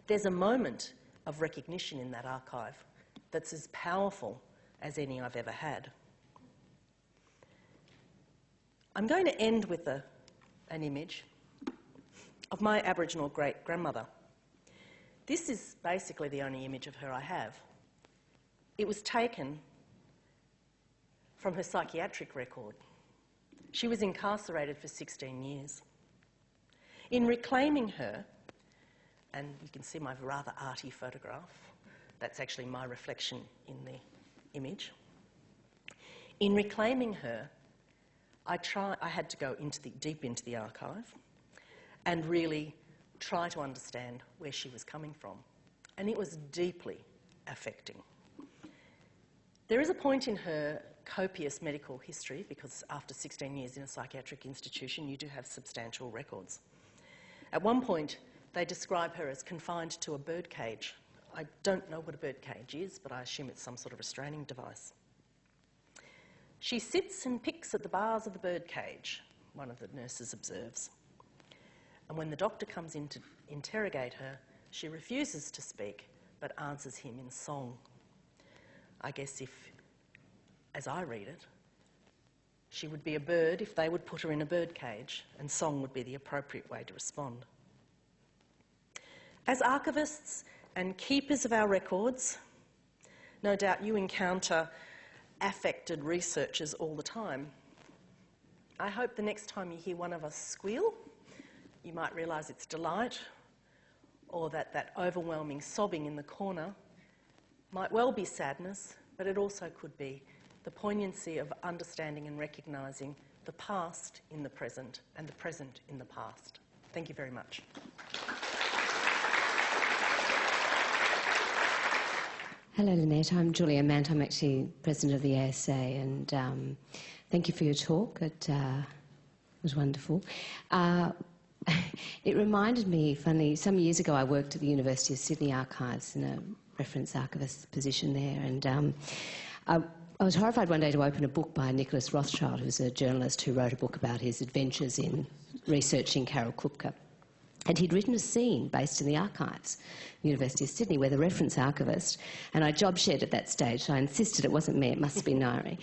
There's a moment of recognition in that archive that's as powerful as any I've ever had. I'm going to end with an image of my Aboriginal great-grandmother. This is basically the only image of her I have. It was taken from her psychiatric record. She was incarcerated for 16 years. In reclaiming her, and you can see my rather arty photograph, that's actually my reflection in the image. In reclaiming her, I had to go deep into the archive and really try to understand where she was coming from. And it was deeply affecting. There is a point in her copious medical history, because after 16 years in a psychiatric institution, you do have substantial records. At one point, they describe her as confined to a bird cage. I don't know what a bird cage is, but I assume it's some sort of restraining device. She sits and picks at the bars of the bird cage, one of the nurses observes. And when the doctor comes in to interrogate her, she refuses to speak, but answers him in song. I guess as I read it, she would be a bird if they would put her in a bird cage, and song would be the appropriate way to respond. As archivists and keepers of our records, no doubt you encounter affected researchers all the time. I hope the next time you hear one of us squeal, you might realise it's delight, or that overwhelming sobbing in the corner might well be sadness, but it also could be the poignancy of understanding and recognising the past in the present and the present in the past. Thank you very much. Hello, Lynette. I'm Julia Mant. I'm actually President of the ASA, and thank you for your talk. It was wonderful. It reminded me, funnily, some years ago I worked at the University of Sydney Archives in a reference archivist position there, and I was horrified one day to open a book by Nicholas Rothschild, who's a journalist who wrote a book about his adventures in researching Carol Kupka. And he'd written a scene based in the archives, University of Sydney, where the reference archivist, and I job shared at that stage, so I insisted it wasn't me, it must be Nairi.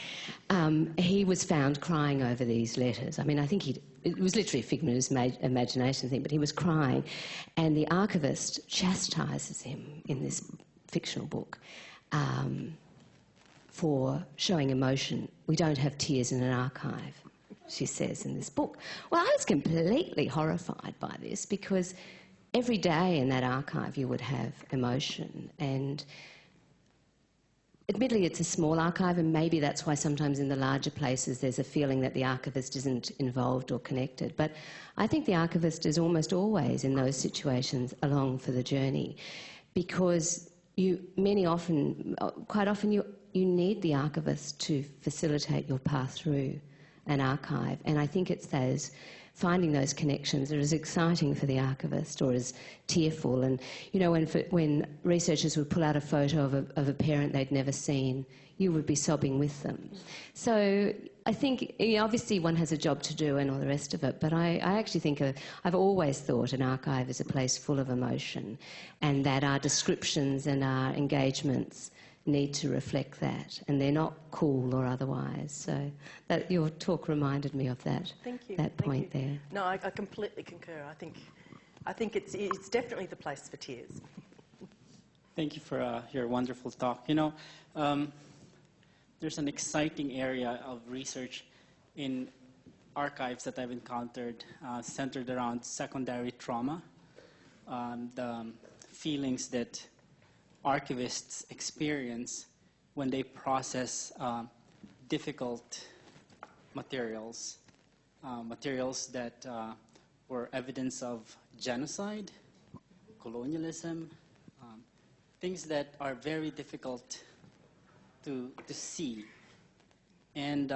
He was found crying over these letters. I mean, I think it was literally a figment of his imagination thing, but he was crying. And the archivist chastises him in this fictional book for showing emotion. We don't have tears in an archive, she says in this book. Well, I was completely horrified by this, because every day in that archive you would have emotion, and admittedly it's a small archive, and maybe that's why sometimes in the larger places there's a feeling that the archivist isn't involved or connected. But I think the archivist is almost always in those situations along for the journey, because quite often you need the archivist to facilitate your path through an archive. And I think it's those finding those connections are as exciting for the archivist or as tearful. And, you know, when researchers would pull out a photo of a parent they'd never seen, you would be sobbing with them. So I think, obviously one has a job to do and all the rest of it, but I actually think I've always thought an archive is a place full of emotion, and that our descriptions and our engagements need to reflect that, and they're not cool or otherwise. So that your talk reminded me of that. Thank you. That point there. No, I completely concur. I think it's definitely the place for tears. Thank you for your wonderful talk. You know, there's an exciting area of research in archives that I've encountered centered around secondary trauma, the feelings that archivists experience when they process difficult materials, materials that were evidence of genocide, colonialism, things that are very difficult to see. And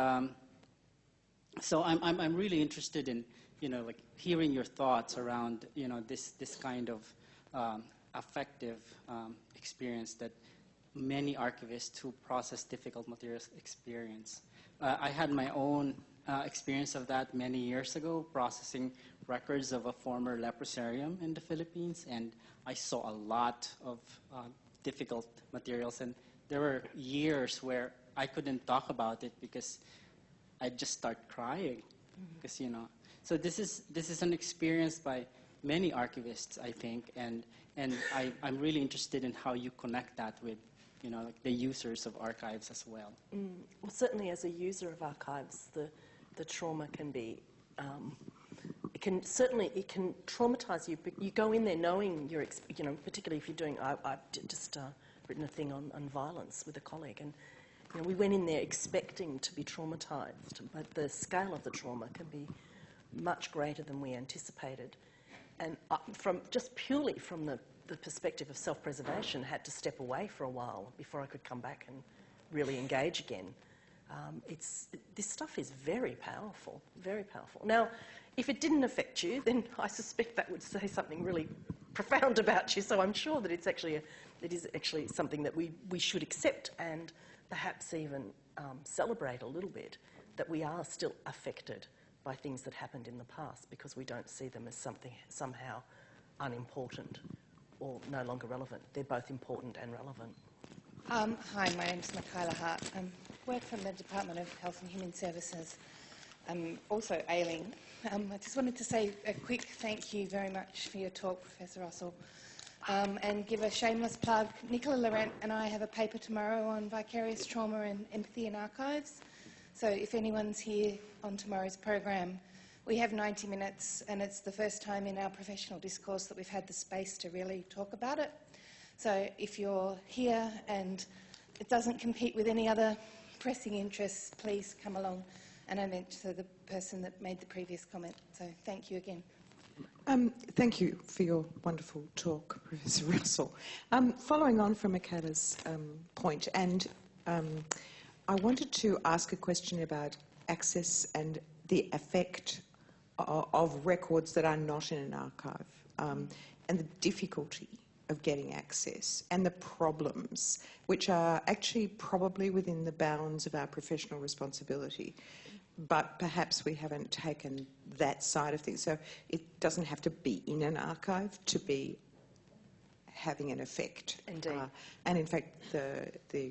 so I'm really interested in, you know, like hearing your thoughts around, you know, this kind of affective experience that many archivists who process difficult materials experience. I had my own experience of that many years ago, processing records of a former leprosarium in the Philippines, and I saw a lot of difficult materials, and there were years where I couldn't talk about it because I'd just start crying, because, you know. So this is an experience by many archivists, I think, and I'm really interested in how you connect that with, you know, like the users of archives as well. Well, certainly as a user of archives, the trauma can be, it can traumatise you. But you go in there knowing you're, you know, particularly if you're doing. I've just written a thing on violence with a colleague, and you know, we went in there expecting to be traumatised, but the scale of the trauma can be much greater than we anticipated. And just purely from the perspective of self-preservation, had to step away for a while before I could come back and really engage again. This stuff is very powerful, very powerful. Now, if it didn't affect you, then I suspect that would say something really profound about you. So I'm sure that it is actually something that we should accept and perhaps even celebrate a little bit, that we are still affected by things that happened in the past because we don't see them as something somehow unimportant or no longer relevant. They're both important and relevant. Hi, my name's Michaela Hart. I work from the Department of Health and Human Services. I'm also ailing. I just wanted to say a quick thank you very much for your talk, Professor Russell, and give a shameless plug. Nicola Laurent and I have a paper tomorrow on vicarious trauma and empathy in archives. So if anyone's here on tomorrow's program, we have 90 minutes, and it's the first time in our professional discourse that we've had the space to really talk about it. So if you're here and it doesn't compete with any other pressing interests, please come along. And I meant to the person that made the previous comment. So thank you again. Thank you for your wonderful talk, Professor Russell. Following on from Michaela's point, and I wanted to ask a question about access and the effect of records that are not in an archive, and the difficulty of getting access and the problems, which are actually probably within the bounds of our professional responsibility, but perhaps we haven't taken that side of things. So it doesn't have to be in an archive to be having an effect. Indeed. And in fact, the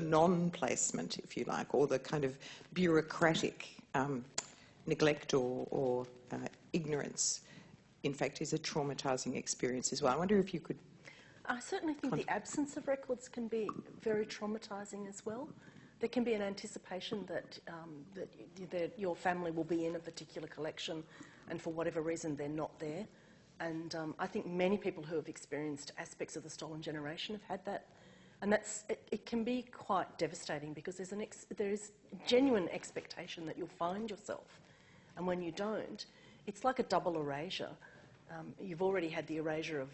non-placement, if you like, or the kind of bureaucratic neglect or ignorance, in fact, is a traumatising experience as well. I wonder if you could... I certainly think the absence of records can be very traumatising as well. There can be an anticipation that your family will be in a particular collection, and for whatever reason they're not there. And I think many people who have experienced aspects of the stolen generation have had that. And it can be quite devastating because there is genuine expectation that you'll find yourself. And when you don't, it's like a double erasure. You've already had the erasure of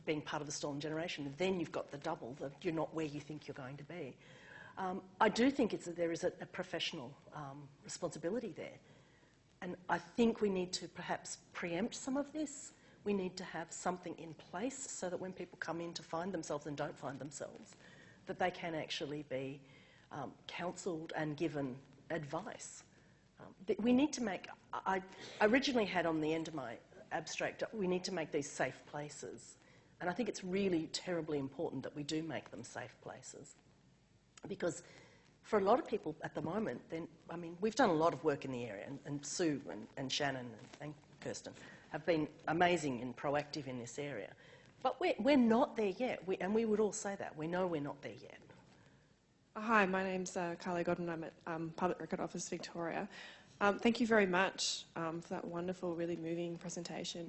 being part of the stolen generation, and then you've got the double, that you're not where you think you're going to be. I do think there is a professional responsibility there. And I think we need to perhaps preempt some of this. We need to have something in place so that when people come in to find themselves and don't find themselves, that they can actually be counselled and given advice. We need to make, I originally had on the end of my abstract, we need to make these safe places. And I think it's really terribly important that we do make them safe places. Because for a lot of people at the moment, I mean, we've done a lot of work in the area, and Sue and Shannon and Kirsten have been amazing and proactive in this area. But we're not there yet, and we would all say that. We know we're not there yet. Hi, my name's Carly Godden. I'm at Public Record Office Victoria. Thank you very much for that wonderful, really moving presentation.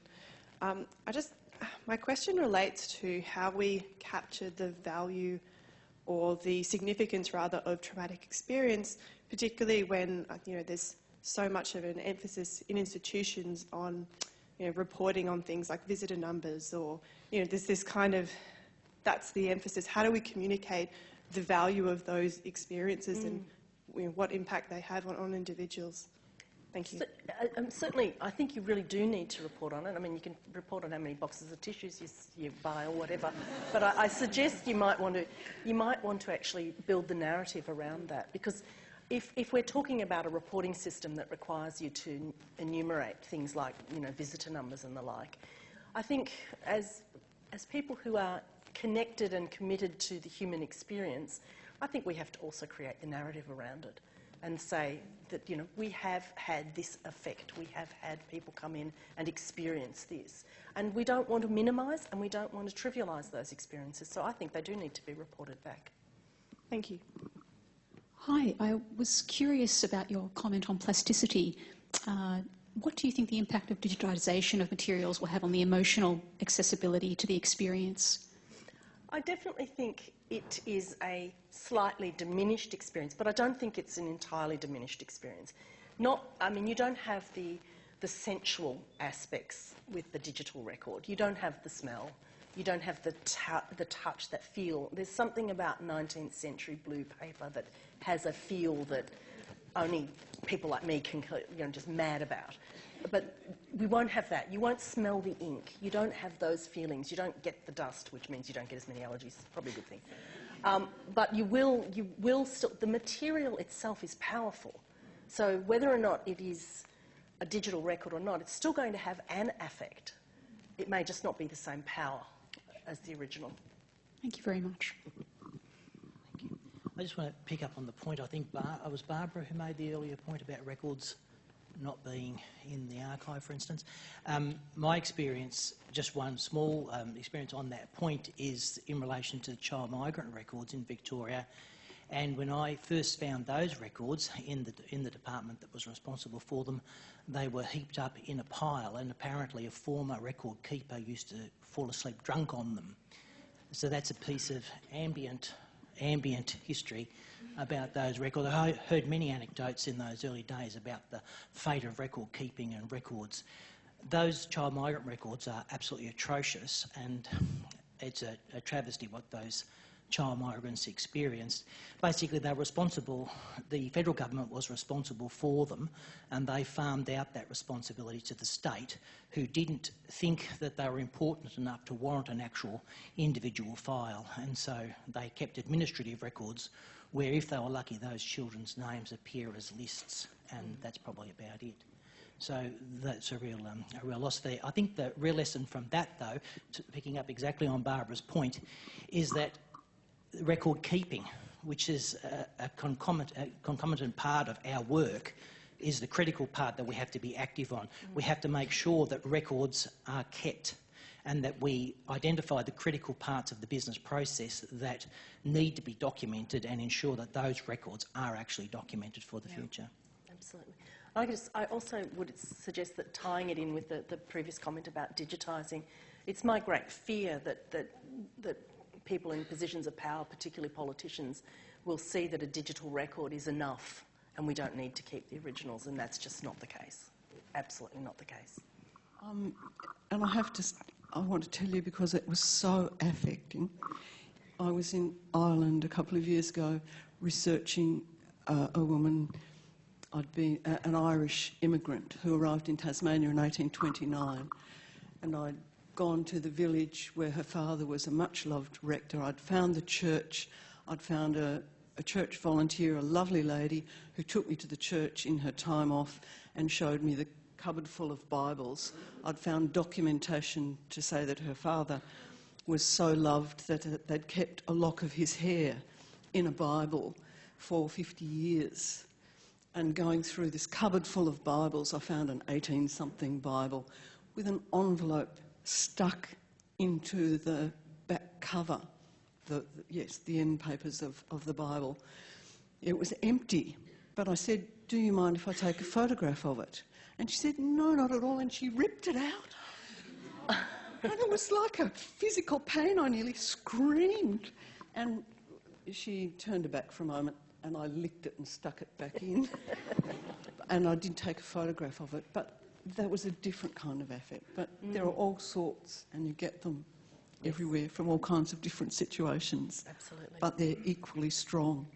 My question relates to how we capture the value or the significance, rather, of traumatic experience, particularly when there's so much of an emphasis in institutions on reporting on things like visitor numbers, or there's this kind of, that's the emphasis. How do we communicate the value of those experiences and what impact they have on individuals? Thank you. So, certainly, I think you really do need to report on it. I mean, you can report on how many boxes of tissues you buy or whatever, but I suggest you might want to actually build the narrative around that, because if we're talking about a reporting system that requires you to enumerate things like visitor numbers and the like, I think as people who are connected and committed to the human experience, I think we have to also create the narrative around it and say that, we have had this effect. We have had people come in and experience this. And we don't want to minimise and we don't want to trivialise those experiences. So I think they do need to be reported back. Thank you. Hi, I was curious about your comment on plasticity. What do you think the impact of digitisation of materials will have on the emotional accessibility to the experience? I definitely think it is a slightly diminished experience, but I don't think it's an entirely diminished experience. You don't have the sensual aspects with the digital record. You don't have the smell. You don't have the touch, that feel. There's something about 19th century blue paper that has a feel that only people like me can, just mad about. But we won't have that. You won't smell the ink. You don't have those feelings. You don't get the dust, which means you don't get as many allergies. Probably a good thing. But you will still, the material itself is powerful. So whether or not it is a digital record or not, it's still going to have an affect. It may just not be the same power as the original. Thank you very much. Thank you. I just want to pick up on the point, I think it was Barbara who made the earlier point about records not being in the archive, for instance. My experience, just one small experience on that point, is in relation to child migrant records in Victoria. And when I first found those records in the department that was responsible for them, they were heaped up in a pile, and apparently a former record keeper used to fall asleep drunk on them. So that's a piece of ambient history about those records. I heard many anecdotes in those early days about the fate of record keeping and records. Those child migrant records are absolutely atrocious, and it's a travesty what those child migrants experienced. Basically, they're responsible, the federal government was responsible for them, and they farmed out that responsibility to the state, who didn't think that they were important enough to warrant an actual individual file. And so they kept administrative records where, if they were lucky, those children's names appear as lists, and that's probably about it. So that's a real loss there. I think the real lesson from that, though, picking up exactly on Barbara's point, is that record keeping, which is a concomitant part of our work, is the critical part that we have to be active on. We have to make sure that records are kept and that we identify the critical parts of the business process that need to be documented and ensure that those records are actually documented for the future. Absolutely. I also would suggest that, tying it in with the previous comment about digitising, it's my great fear that people in positions of power, particularly politicians, will see that a digital record is enough and we don't need to keep the originals, and that's just not the case. Absolutely not the case. And I want to tell you, because it was so affecting, I was in Ireland a couple of years ago researching a woman, I'd been an Irish immigrant who arrived in Tasmania in 1829, and I'd gone to the village where her father was a much-loved rector. I'd found the church. I'd found a church volunteer, a lovely lady, who took me to the church in her time off and showed me the cupboard full of Bibles. I'd found documentation to say that her father was so loved that they'd kept a lock of his hair in a Bible for 50 years. And going through this cupboard full of Bibles, I found an 18-something Bible with an envelope stuck into the back cover, the end papers of the Bible. It was empty, but I said, "Do you mind if I take a photograph of it?" And she said, "No, not at all," and she ripped it out. And it was like a physical pain. I nearly screamed. And she turned her back for a moment, and I licked it and stuck it back in. And I did take a photograph of it, but that was a different kind of effort. But there are all sorts, and you get them everywhere from all kinds of different situations. Absolutely. But they're equally strong.